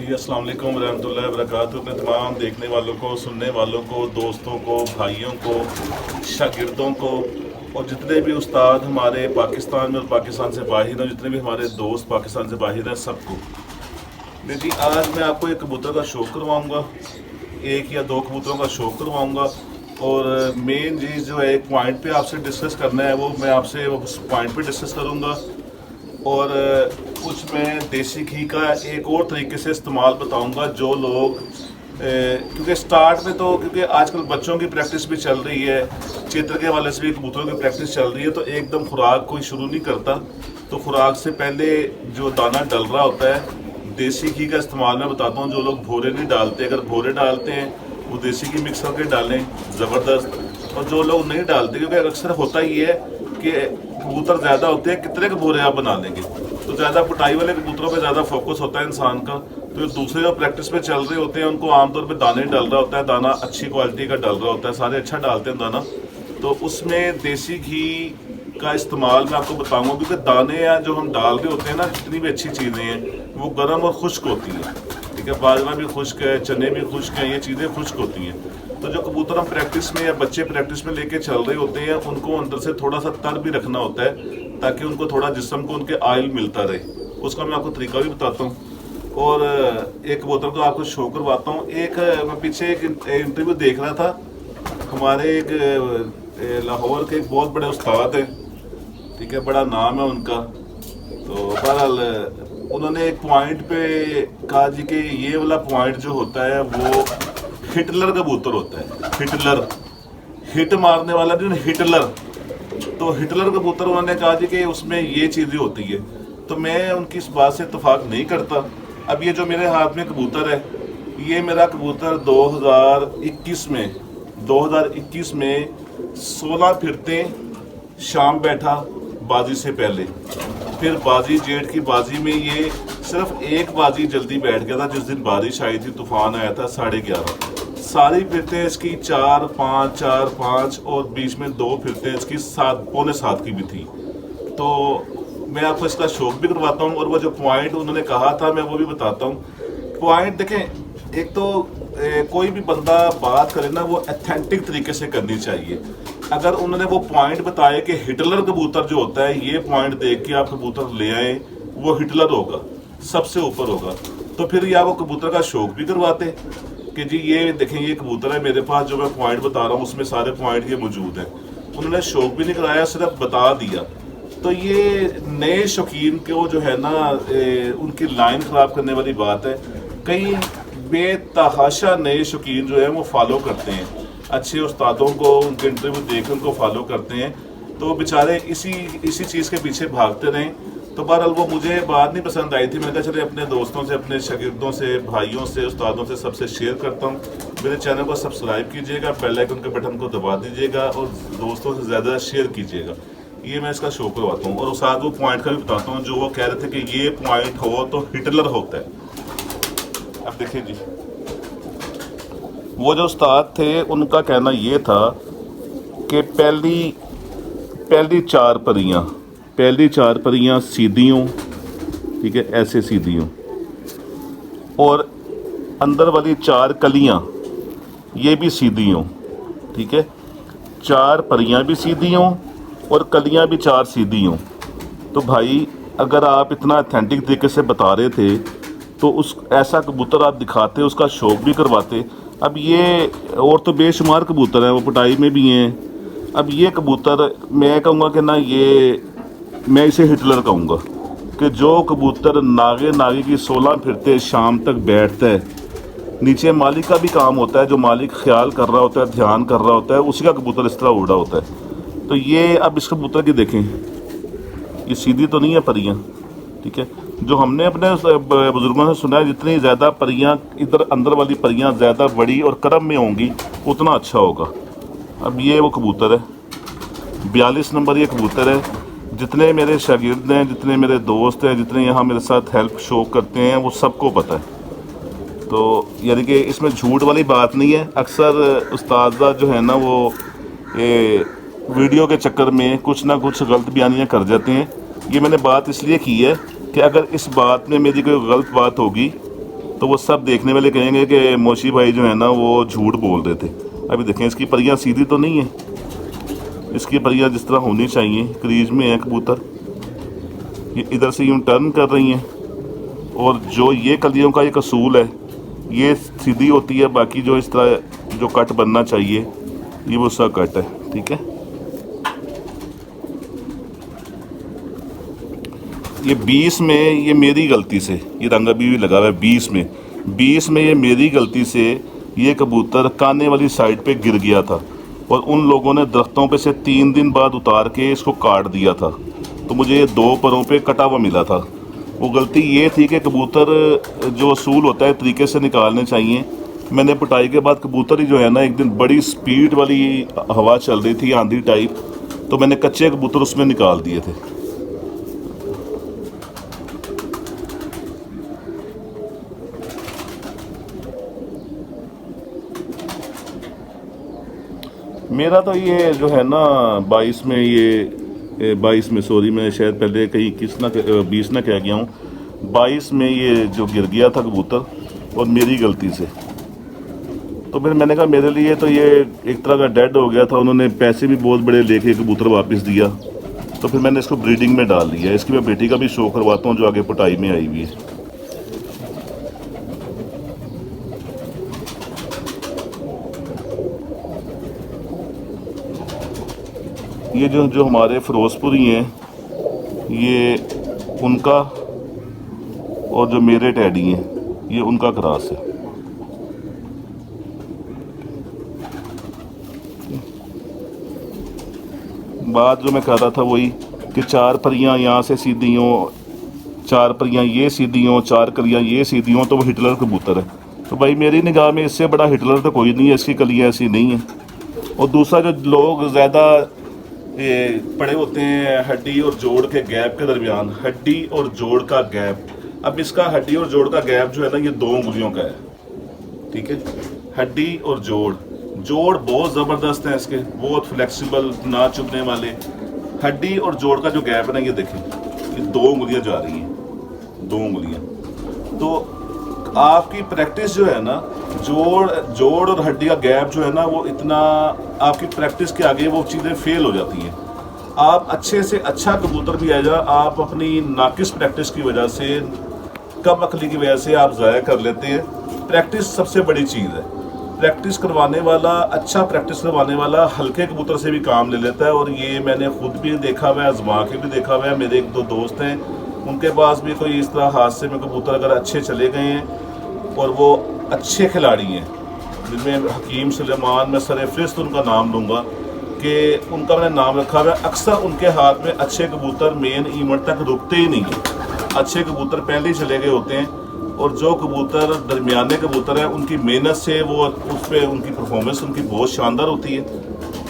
जी, अस्सलाम वालेकुम रहमतुल्लाहि व बरकातुहू। अपने तमाम देखने वालों को, सुनने वालों को, दोस्तों को, भाइयों को, शागिर्दों को और जितने भी उस्ताद हमारे पाकिस्तान में और पाकिस्तान से बाहर हैं, जितने भी हमारे दोस्त पाकिस्तान से बाहर हैं, सबको नहीं जी। आज मैं आपको एक कबूतर का शौक़ करवाऊँगा, एक या दो कबूतरों का शौक़ करवाऊँगा। और मेन चीज़ जो है एक पॉइंट पे आपसे डिस्कस करना है, वो मैं आपसे उस पॉइंट पे डिस्कस करूँगा। और कुछ मैं देसी घी का एक और तरीके से इस्तेमाल बताऊंगा जो लोग क्योंकि स्टार्ट में तो क्योंकि आजकल बच्चों की प्रैक्टिस भी चल रही है, चित्र के वाले से भी कबूतरों की प्रैक्टिस चल रही है, तो एकदम खुराक कोई शुरू नहीं करता। तो खुराक से पहले जो दाना डल रहा होता है, देसी घी का इस्तेमाल मैं बताता हूँ। जो लोग भोरे नहीं डालते, अगर भोरे डालते हैं वो देसी घी मिक्स करके डालें ज़बरदस्त। और जो लोग नहीं डालते, क्योंकि अक्सर होता ही है कि कबूतर ज़्यादा होते हैं, कितने के भोरे आप बना लेंगे, तो ज़्यादा पिटाई वाले कबूतरों पे ज़्यादा फोकस होता है इंसान का। तो दूसरे जो प्रैक्टिस पे चल रहे होते हैं उनको आमतौर पे दाने डल रहा होता है, दाना अच्छी क्वालिटी का डल रहा होता है, सारे अच्छा डालते हैं दाना। तो उसमें देसी घी का इस्तेमाल मैं आपको बताऊंगा, क्योंकि दाने या जो हम डाल रहे होते हैं ना, जितनी भी अच्छी चीज़ें हैं वो गर्म और खुश्क होती हैं, ठीक है। बाजरा भी खुश्क है, चने भी खुश्क हैं, ये चीज़ें खुश्क होती हैं। तो जो कबूतर हम प्रैक्टिस में या बच्चे प्रैक्टिस में लेके चल रहे होते हैं, उनको अंदर से थोड़ा सा तर भी रखना होता है, ताकि उनको थोड़ा जिस्म को उनके ऑयल मिलता रहे। उसका मैं आपको तरीका भी बताता हूँ। और एक कबूतर को आपको शो करवाता हूँ। एक मैं पीछे एक इंटरव्यू देख रहा था, हमारे एक लाहौर के एक बहुत बड़े उस्ताद हैं, ठीक है, बड़ा नाम है उनका। तो बहरहाल उन्होंने एक पॉइंट पे कहा जी कि ये वाला पॉइंट जो होता है वो हिटलर कबूतर होता है। हिटलर, हिट मारने वाला जो हिटलर, तो हिटलर कबूतर उन्होंने कहा जी कि उसमें ये चीज़ें होती है। तो मैं उनकी इस बात से इत्तेफाक नहीं करता। अब ये जो मेरे हाथ में कबूतर है, ये मेरा कबूतर 2021 में 16 फिरते शाम बैठा बाजी से पहले, फिर बाजी जेठ की बाजी में ये सिर्फ एक बाजी जल्दी बैठ गया था, जिस दिन बारिश आई थी, तूफान आया था 11:30। सारी फिरते इसकी 4, 5, 4, 5 और बीच में 2 फिरते इसकी 7, पौने 7 की भी थी। तो मैं आपको इसका शौक भी करवाता हूँ, और वो जो पॉइंट उन्होंने कहा था मैं वो भी बताता हूँ। पॉइंट देखें, एक तो कोई भी बंदा बात करे ना, वो ऑथेंटिक तरीके से करनी चाहिए। अगर उन्होंने वो पॉइंट बताए कि हिटलर कबूतर जो होता है, ये पॉइंट देख के आप कबूतर ले आए, वो हिटलर होगा, सबसे ऊपर होगा, तो फिर या वो कबूतर का शौक भी करवाते कि जी ये देखें ये कबूतर है मेरे पास, जो मैं पॉइंट बता रहा हूँ उसमें सारे पॉइंट ये मौजूद हैं। उन्होंने शौक भी नहीं कराया, सिर्फ बता दिया। तो ये नए शौकीन को जो है ना, उनकी लाइन ख़राब करने वाली बात है। कई बेतहाशा नए शौकीन जो है वो फॉलो करते हैं अच्छे उस्तादों को, उनके इंटरव्यू देख उनको फॉलो करते हैं, तो बेचारे इसी चीज़ के पीछे भागते रहें। तो बहरहाल वो मुझे बात नहीं पसंद आई थी। मैंने कहा चले अपने दोस्तों से, अपने शागिर्दों से, भाइयों से, उस्तादों से सबसे शेयर करता हूँ। मेरे चैनल को सब्सक्राइब कीजिएगा, बेल आइकन के बटन को दबा दीजिएगा और दोस्तों से ज़्यादा शेयर कीजिएगा। ये मैं इसका शो करवाता हूँ, और उस आगे वो पॉइंट का भी बताता हूँ जो वो कह रहे थे कि ये पॉइंट हो तो हिटलर होता है। अब देखिए जी, वो जो उस्ताद थे उनका कहना ये था कि पहली 4 परियां सीधी हों, ठीक है, ऐसे सीधी हों, और अंदर वाली 4 कलियां ये भी सीधी हों, ठीक है। 4 परियां भी सीधी हों और कलियां भी 4 सीधी हों। तो भाई अगर आप इतना ऑथेंटिक तरीके से बता रहे थे तो उस ऐसा कबूतर आप दिखाते, उसका शौक भी करवाते। अब ये और तो बेशुमार कबूतर हैं, वो पिटाई में भी हैं। अब ये कबूतर मैं कहूँगा कि ना, ये मैं इसे हिटलर कहूँगा कि जो कबूतर नागे की 16 फिरते शाम तक बैठता है, नीचे मालिक का भी काम होता है, जो मालिक ख्याल कर रहा होता है, ध्यान कर रहा होता है, उसी का कबूतर इस तरह उड़ा होता है। तो ये अब इस कबूतर की देखें, ये सीधी तो नहीं है परियां, ठीक है। जो हमने अपने बुजुर्गों से सुना है, जितनी ज़्यादा परियां इधर अंदर वाली परियां ज़्यादा बड़ी और करम में होंगी उतना अच्छा होगा। अब ये वो कबूतर है, 42 नंबर ये कबूतर है। जितने मेरे शागिर्द हैं, जितने मेरे दोस्त हैं, जितने यहाँ मेरे साथ हेल्प शो करते हैं, वो सबको पता है। तो यानी कि इसमें झूठ वाली बात नहीं है। अक्सर उस्ताद जो है ना, वो वीडियो के चक्कर में कुछ ना कुछ गलत बयानियाँ कर जाते हैं। ये मैंने बात इसलिए की है कि अगर इस बात में मेरी कोई गलत बात होगी तो तो वो सब देखने वाले कहेंगे कि मोशी भाई जो है ना वो झूठ बोल रहे थे। अभी देखें इसकी परियां सीधी तो नहीं है, इसकी परियां जिस तरह होनी चाहिए क्रीज में है कबूतर, ये इधर से यूँ टर्न कर रही हैं। और जो ये कलियों का एक असूल है ये सीधी होती है, बाकी जो इस तरह जो कट बनना चाहिए ये वो उसका कट है। ठीक है, ये 20 में ये मेरी गलती से ये रंगा भी लगा हुआ है 20 में ये मेरी गलती से ये कबूतर काने वाली साइड पे गिर गया था और उन लोगों ने दरख्तों पे से 3 दिन बाद उतार के इसको काट दिया था, तो मुझे ये 2 परों पे कटा हुआ मिला था। वो गलती ये थी कि कबूतर जो असूल होता है तरीके से निकालने चाहिए। मैंने पिटाई के बाद कबूतर ही जो है ना एक दिन बड़ी स्पीड वाली हवा चल रही थी, आंधी टाइप, तो मैंने कच्चे कबूतर उसमें निकाल दिए थे। मेरा तो ये जो है ना 22 में ये 22 में सॉरी मैं शायद पहले कहीं 20 ना कह गया हूँ। 22 में ये जो गिर गया था कबूतर और मेरी गलती से, तो फिर मैंने कहा मेरे लिए तो ये एक तरह का डेड हो गया था। उन्होंने पैसे भी बहुत बड़े लेके कबूतर वापस दिया, तो फिर मैंने इसको ब्रीडिंग में डाल दिया। इसकी मैं बेटी का भी शो करवाता हूँ जो आगे पटाई में आई हुई है। ये जो हमारे फिरोजपुरी हैं ये उनका, और जो मेरे टैडी हैं ये उनका क्रॉस है। बात जो मैं कह रहा था वही कि 4 परियां यहाँ से सीधी हों, 4 परियां ये सीधी हों, 4 कलियां ये सीधी हों, तो वो हिटलर कबूतर है। तो भाई मेरी निगाह में इससे बड़ा हिटलर तो कोई नहीं है, इसकी कलियां ऐसी नहीं हैं। और दूसरा जो लोग ज़्यादा ये पड़े होते हैं हड्डी और जोड़ के गैप के दरमियान, हड्डी और जोड़ का गैप, अब इसका हड्डी और जोड़ का गैप जो है ना ये 2 उंगलियों का है। ठीक है, हड्डी और जोड़ बहुत ज़बरदस्त है इसके, बहुत फ्लेक्सिबल, ना चुभने वाले। हड्डी और जोड़ का जो गैप है ना ये देखें, ये 2 उंगलियां जा रही हैं, 2 उंगलियां। तो आपकी प्रैक्टिस जो है ना, जोड़ और हड्डी का गैप जो है ना वो इतना, आपकी प्रैक्टिस के आगे वो चीज़ें फेल हो जाती हैं। आप अच्छे से अच्छा कबूतर भी आएगा, आप अपनी नाकिस प्रैक्टिस की वजह से, कम अकली की वजह से आप ज़ाया कर लेते हैं। प्रैक्टिस सबसे बड़ी चीज़ है। प्रैक्टिस करवाने वाला, अच्छा प्रैक्टिस करवाने वाला हल्के कबूतर से भी काम ले लेता है। और ये मैंने खुद भी देखा हुआ है, आजमा के भी देखा हुआ है। मेरे 1-2 दोस्त हैं, उनके पास भी कोई इस तरह हादसे में कबूतर अगर अच्छे चले गए हैं और वो अच्छे खिलाड़ी हैं, जिनमें हकीम सुलेमान, मैं सरफहरिस्त उनका नाम लूँगा कि उनका मैंने नाम रखा हुआ है। अक्सर उनके हाथ में अच्छे कबूतर मेन इवेंट तक रुकते ही नहीं हैं, अच्छे कबूतर पहले ही चले गए होते हैं। और जो कबूतर दरमियाने कबूतर हैं उनकी मेहनत से वो उस पर उनकी परफॉर्मेंस उनकी बहुत शानदार होती है।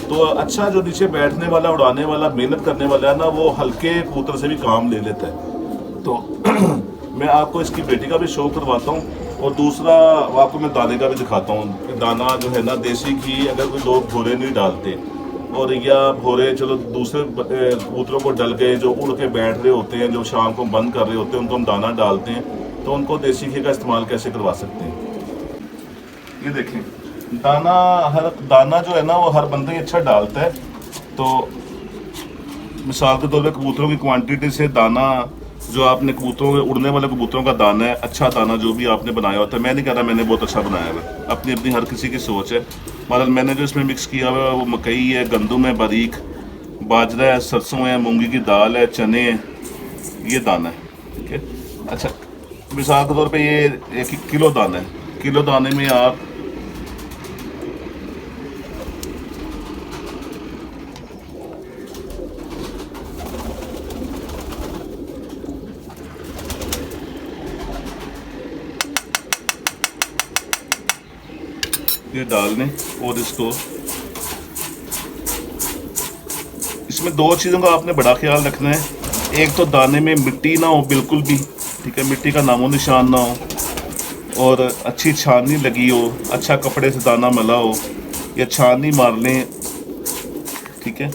तो अच्छा जो नीचे बैठने वाला, उड़ाने वाला, मेहनत करने वाला है ना, वो हल्के कबूतर से भी काम ले लेता है। तो मैं आपको इसकी बेटी का भी शो करवाता हूँ और दूसरा आपको मैं दाने का भी दिखाता हूँ। दाना जो है ना देसी घी, अगर कोई लोग भोरे नहीं डालते और या भोरे चलो दूसरे कबूतरों को डल गए जो उड़ के बैठ रहे होते हैं, जो शाम को बंद कर रहे होते हैं, उनको हम दाना डालते हैं, तो उनको देसी घी का इस्तेमाल कैसे करवा सकते हैं। ये देखें, दाना जो है ना वो हर बंदा ही अच्छा डालता है। तो मिसाल के तौर पर कबूतरों की क्वांटिटी से दाना जो आपने कबूतरों के, उड़ने वाले कबूतरों का दाना है, अच्छा दाना जो भी आपने बनाया होता है, मैं नहीं कह रहा मैंने बहुत अच्छा बनाया हुआ है, अपनी अपनी हर किसी की सोच है। मतलब मैंने जो इसमें मिक्स किया हुआ है वो मकई है, गंदुम है बारीक, बाजरा है, सरसों है, मूंगी की दाल है, चने हैं, ये दाना है। ठीक है, अच्छा मिसाल के तौर पे ये 1 किलो दाना है, किलो दाने में आप ये डाल लें। और इसको, इसमें 2 चीज़ों का आपने बड़ा ख्याल रखना है। एक तो दाने में मिट्टी ना हो बिल्कुल भी, ठीक है, मिट्टी का नामो निशान ना हो, और अच्छी छाननी लगी हो, अच्छा कपड़े से दाना मला हो, या छाननी मार लें। ठीक है,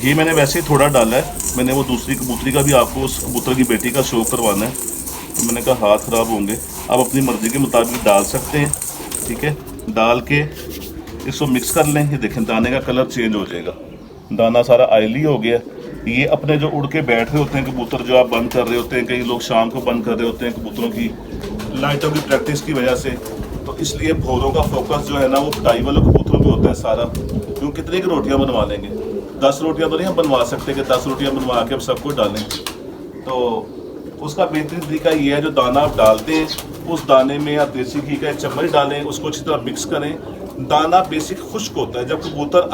ये मैंने वैसे ही थोड़ा डाला है, मैंने वो दूसरी कबूतरी का भी आपको उस कबूतर की बेटी का शो करवाना है, तो मैंने कहा हाथ ख़राब होंगे। आप अपनी मर्ज़ी के मुताबिक डाल सकते हैं, ठीक है। डाल के इसको मिक्स कर लें। ये देखें दाने का कलर चेंज हो जाएगा, दाना सारा ऑयली हो गया। ये अपने जो उड़ के बैठ रहे होते हैं कबूतर, जो आप बंद कर रहे होते हैं, कई लोग शाम को बंद कर रहे होते हैं कबूतरों की लाइटों की प्रैक्टिस की वजह से, तो इसलिए भोरों का फोकस जो है ना वो पिटाई वाले कबूतरों पे होता है सारा। क्यों कितनी की रोटियां बनवा लेंगे, 10 रोटियां तो नहीं हम बनवा सकते कि 10 रोटियां बनवा के हम सबको डालें। तो उसका बेहतरीन तरीका ये है, जो दाना आप डालते हैं उस दाने में आप देसी घी का एक चम्मच डालें, उसको अच्छी तरह मिक्स करें। दाना बेसिक खुश्क होता है, जब कबूतर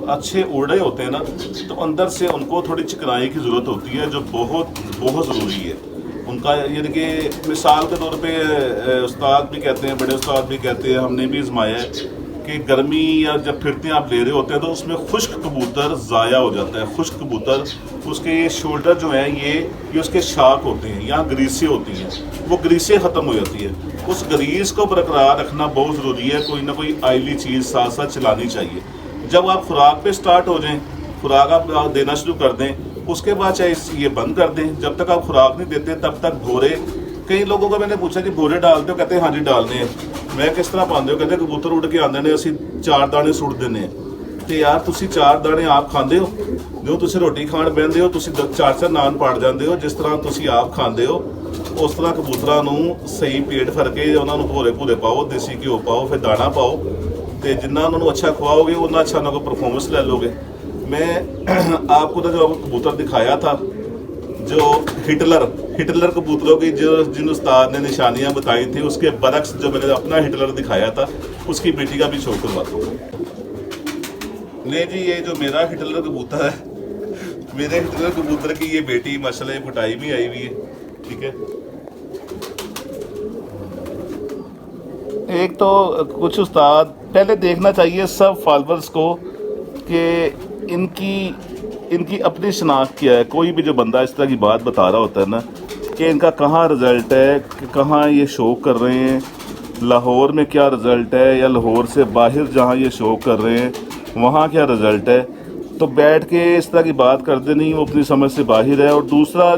अच्छे उड़ रहे होते हैं ना, तो अंदर से उनको थोड़ी चिकनाई की ज़रूरत होती है, जो बहुत बहुत ज़रूरी है उनका। यानी कि मिसाल के तौर पे उस्ताद भी कहते हैं, बड़े उस्ताद भी कहते हैं, हमने भी आजमाया है कि गर्मी या जब फिरते हैं आप ले रहे होते हैं तो उसमें खुश्क कबूतर ज़ाया हो जाता है। खुश्क कबूतर, उसके ये शोल्डर जो हैं ये उसके शाख होते हैं, यहाँ ग्रीसें होती हैं, वो ग्रीसें ख़त्म हो जाती है। उस ग्रीस को बरकरार रखना बहुत ज़रूरी है, कोई ना कोई आयली चीज़ साथ साथ चलानी चाहिए। जब आप खुराक पे स्टार्ट हो जाएं, खुराक आप देना शुरू कर दें, उसके बाद चाहे ये बंद कर दें। जब तक आप खुराक नहीं देते तब तक भोरे, कई लोगों को मैंने पूछा कि भोरे डालते हो, कहते हैं हाँ जी डालने हैं। मैं किस तरह पाते हो, कहते कबूतर उड़ के आते ने असी 4 दाने सुट देने। तो यार तुसी 4 दाने आप खाते हो, जो तुसी रोटी खाण बहते हो, तुसी 4 नान पाड़ जाते हो। जिस तरह तुसी आप खाते हो उस तरह कबूतरों को सही पेट भर के उन्होंने भोरे भूरे पाओ, देसी घ्यो पाओ, फिर दाना पाओ, तो जिन्ना उन्होंने अच्छा खवाओगे उन्ना अच्छा उन्होंने परफॉर्मेंस ले लोगे। मैं आपको तो जो कबूतर दिखाया था, जो हिटलर कबूतरों की जो जिन उस्ताद ने निशानियां बताई थी, उसके बरक्स जो मैंने अपना हिटलर दिखाया था, उसकी बेटी का भी शो करवाता हूँ। नहीं जी, ये जो मेरा हिटलर कबूतर है, मेरे हिटलर कबूतर की ये बेटी माशाल्लाह फटाई भी आई हुई है, ठीक है। एक तो कुछ उस्ताद पहले देखना चाहिए सब फॉलोअर्स को कि इनकी अपनी शनाख्त क्या है। कोई भी जो बंदा इस तरह की बात बता रहा होता है ना कि इनका कहाँ रिज़ल्ट है, कि कहाँ ये शो कर रहे हैं, लाहौर में क्या रिज़ल्ट है, या लाहौर से बाहर जहाँ ये शो कर रहे हैं वहाँ क्या रिज़ल्ट है, तो बैठ के इस तरह की बात करते नहीं, वो अपनी समझ से बाहर है। और दूसरा,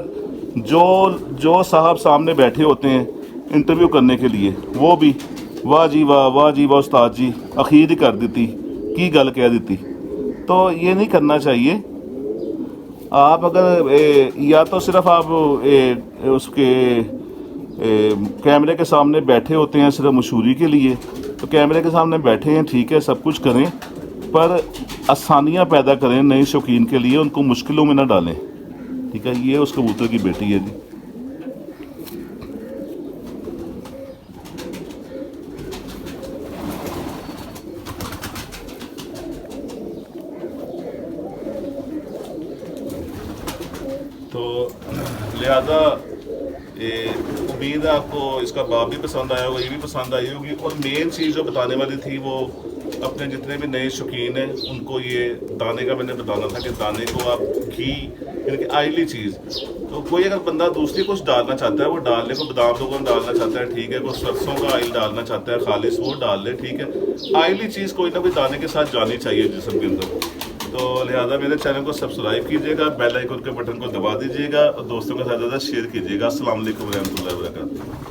जो साहब सामने बैठे होते हैं इंटरव्यू करने के लिए, वो भी वाह जी वाह, वाह जी वाह उस्ताद जी, अखीर ही कर देती की गल कह देती। तो ये नहीं करना चाहिए। आप अगर या तो सिर्फ आप उसके कैमरे के सामने बैठे होते हैं सिर्फ मशहूरी के लिए, तो कैमरे के सामने बैठे हैं, ठीक है, सब कुछ करें, पर आसानियां पैदा करें नए शौकीन के लिए, उनको मुश्किलों में ना डालें, ठीक है। ये उस कबूतर की बेटी है जी। तो लिहाजा उम्मीद है आपको इसका बाप भी पसंद आया होगा, ये भी पसंद आई होगी। और मेन चीज़ जो बताने वाली थी, वो अपने जितने भी नए शौकीन हैं उनको ये दाने का मैंने बताना था कि दाने को आप घी, यानी कि आयली चीज़, तो कोई अगर बंदा दूसरी कुछ डालना चाहता है वो डाल ले, को बादाम लोगों डालना चाहता है, ठीक है, कोई सरसों का आयल डालना चाहता है खालिश, वो डाल ले, ठीक है। आयली चीज़ कोई ना कोई दाने के साथ जानी चाहिए जिस्म के अंदर। तो लिहाजा मेरे चैनल को सब्सक्राइब कीजिएगा, बेल आइकन के बटन को दबा दीजिएगा और दोस्तों के साथ ज़्यादा शेयर कीजिएगा। अस्सलाम वालेकुम रहमतुल्लाहि व बरकातहू।